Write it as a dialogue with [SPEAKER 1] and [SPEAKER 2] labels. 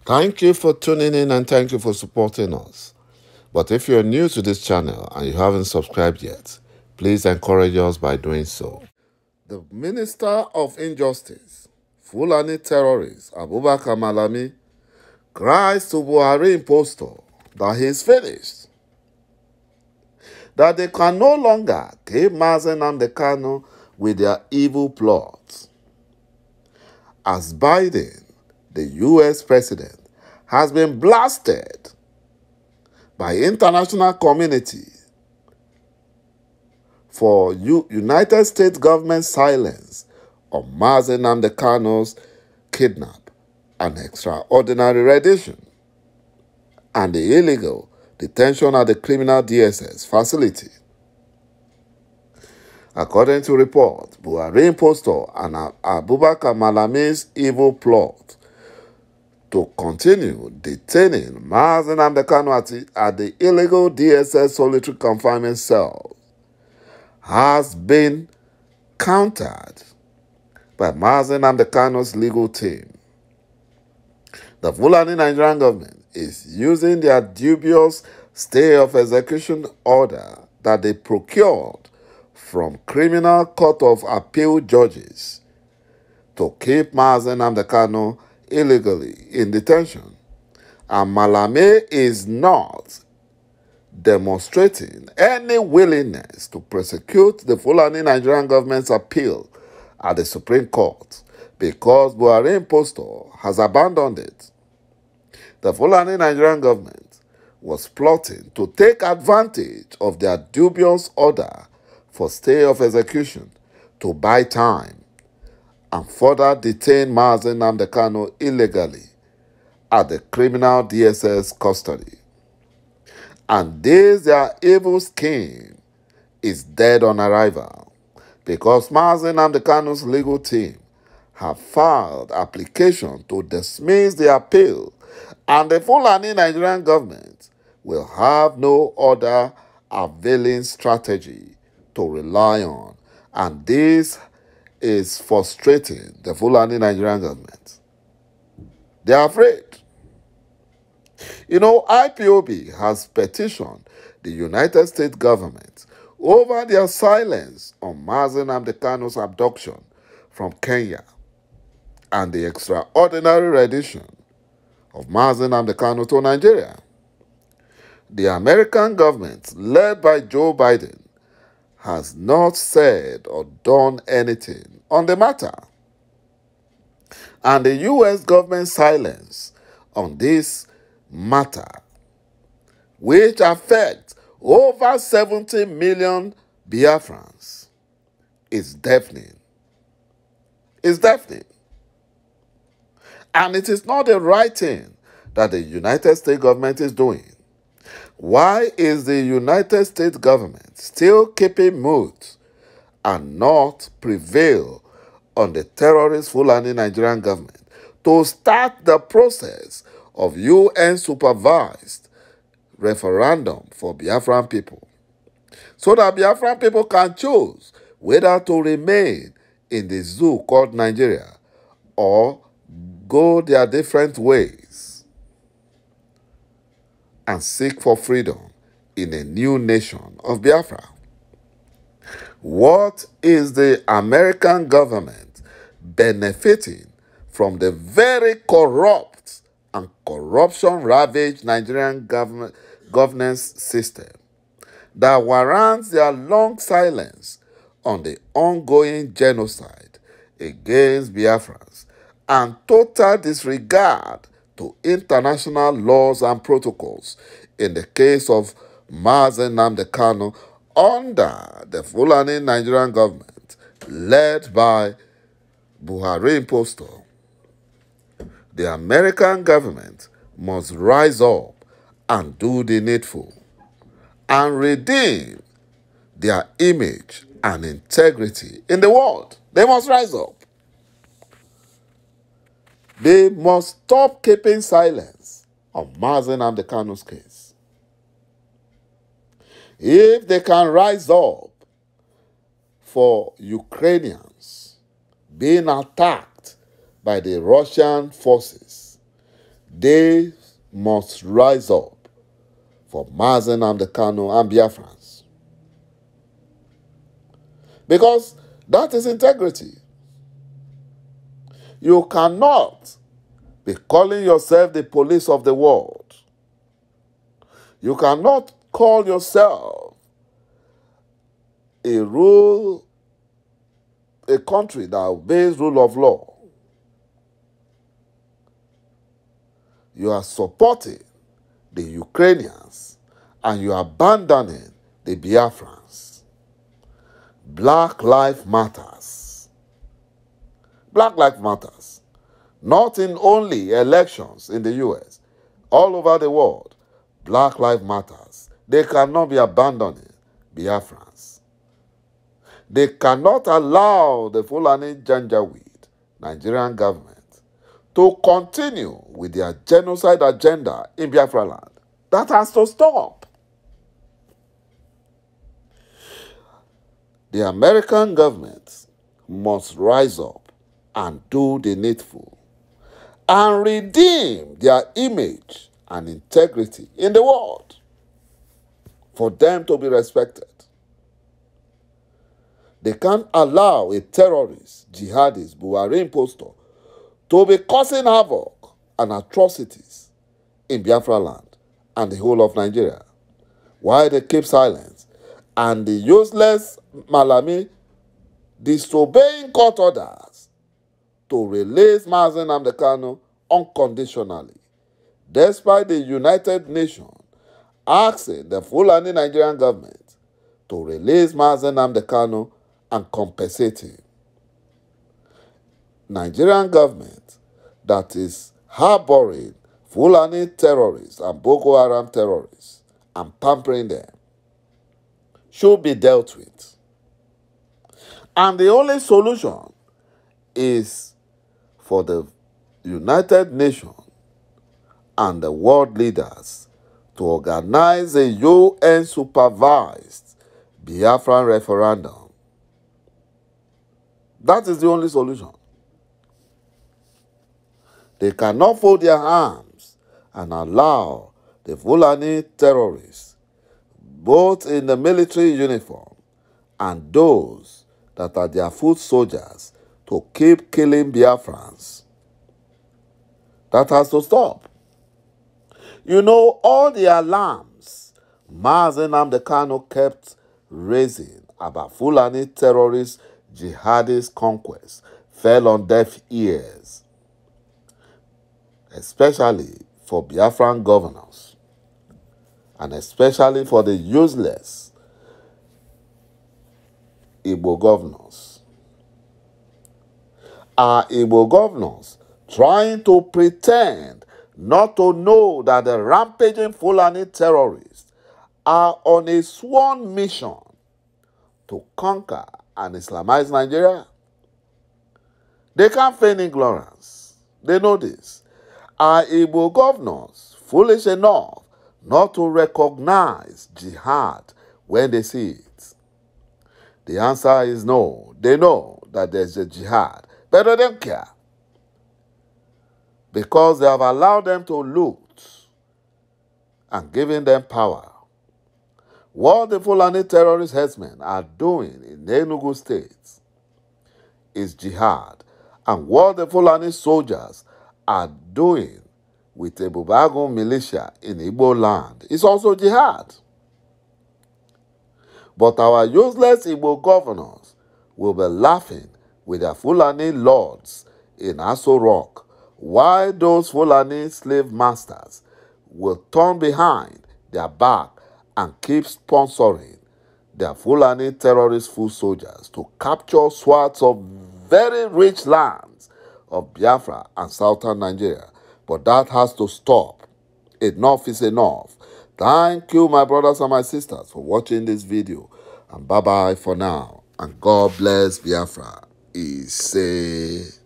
[SPEAKER 1] Thank you for tuning in and thank you for supporting us. But if you're new to this channel and you haven't subscribed yet, please encourage us by doing so. The Minister of Injustice, Fulani terrorist Abubakar Malami, cries to Buhari impostor that he's finished, that they can no longer keep Mazen and the Kano with their evil plots. As Biden, the US president, has been blasted by international community for United States government silence on Mazen Nnamdi Kanu's kidnap and extraordinary rendition and the illegal detention at the criminal DSS facility. According to reports, Buhari impostor and Abubakar Malami's evil plot to continue detaining Mazen Nnamdi Kanu at the illegal DSS solitary confinement cell has been countered by Mazen Nnamdi Kanu's legal team. The Fulani Nigerian government is using their dubious stay of execution order that they procured from criminal court of appeal judges to keep Mazen Nnamdi Kanu illegally in detention. And Malami is not demonstrating any willingness to prosecute the Fulani Nigerian government's appeal at the Supreme Court because Buhari impostor has abandoned it. The Fulani Nigerian government was plotting to take advantage of their dubious order for stay of execution to buy time and further detain Mazen Nnamdi Kanu illegally at the criminal DSS custody. And this their evil scheme is dead on arrival because Mazen Nnamdi Kanu's legal team have filed application to dismiss the appeal, and the Fulani Nigerian government will have no other availing strategy to rely on, and this is frustrating the Fulani Nigerian government. They are afraid. You know, IPOB has petitioned the United States government over their silence on Mazen Nnamdi Kanu's abduction from Kenya and the extraordinary rendition of Mazen Nnamdi Kanu to Nigeria. The American government, led by Joe Biden, has not said or done anything on the matter. And the U.S. government's silence on this matter, which affects over 70 million Biafrans, is deafening. It's deafening. And it is not the right thing that the United States government is doing. Why is the United States government still keeping mute and not prevail on the terrorist Fulani Nigerian government to start the process of UN-supervised referendum for Biafran people, so that Biafran people can choose whether to remain in the zoo called Nigeria or go their different ways and seek for freedom in a new nation of Biafra? What is the American government benefiting from the very corrupt and corruption-ravaged Nigerian governance system that warrants their long silence on the ongoing genocide against Biafrans and total disregard to international laws and protocols in the case of Mazen Nnamdi Kanu under the Fulani Nigerian government led by Buhari impostor? The American government must rise up and do the needful and redeem their image and integrity in the world. They must rise up. They must stop keeping silence on Mazen Nnamdi Kanu's case. If they can rise up for Ukrainians being attacked by the Russian forces, They must rise up for maq Nnamdi Kanu and Biafrans. Because that is integrity. You cannot be calling yourself the police of the world. You cannot call yourself a country that obeys rule of law. You are supporting the Ukrainians and you are abandoning the Biafrans. Black Lives Matters. Black Lives Matters. Not in only elections in the US, all over the world. Black Lives Matters. They cannot be abandoning Biafrans. They cannot allow the Fulani Janjaweed Nigerian government to continue with their genocide agenda in Biafra land. That has to stop. The American government must rise up and do the needful and redeem their image and integrity in the world for them to be respected. They can't allow a terrorist, jihadist, Buhari impostor to be causing havoc and atrocities in Biafra land and the whole of Nigeria, while they keep silence and the useless Malami disobeying court orders to release maq Nnamdi Kanu unconditionally, despite the United Nations asking the Fulani Nigerian government to release maq Nnamdi Kanu and compensate him. Nigerian government that is harboring Fulani terrorists and Boko Haram terrorists and pampering them should be dealt with. And the only solution is for the United Nations and the world leaders to organize a UN-supervised Biafran referendum. That is the only solution. They cannot fold their arms and allow the Fulani terrorists, both in the military uniform and those that are their foot soldiers, to keep killing Biafrans. That has to stop. You know, all the alarms maq Nnamdi Kanu kept raising about Fulani terrorist jihadist conquest fell on deaf ears, especially for Biafran governors, and especially for the useless Igbo governors. Are Igbo governors trying to pretend not to know that the rampaging Fulani terrorists are on a sworn mission to conquer and Islamize Nigeria? They can't feign ignorance. They know this. Are Igbo governors foolish enough not to recognize jihad when they see it? The answer is no. They know that there's a jihad, but they don't care, because they have allowed them to loot and given them power. What the Fulani terrorist headsmen are doing in Enugu State is jihad, and what the Fulani soldiers are doing with the Bubago militia in Igbo land is also jihad. But our useless Igbo governors will be laughing with their Fulani lords in Aso Rock, while those Fulani slave masters will turn behind their back and keep sponsoring their Fulani terrorist foot soldiers to capture swaths of very rich lands of Biafra and southern Nigeria. But that has to stop. Enough is enough. Thank you, my brothers and my sisters, for watching this video. And bye-bye for now. And God bless Biafra. Ise.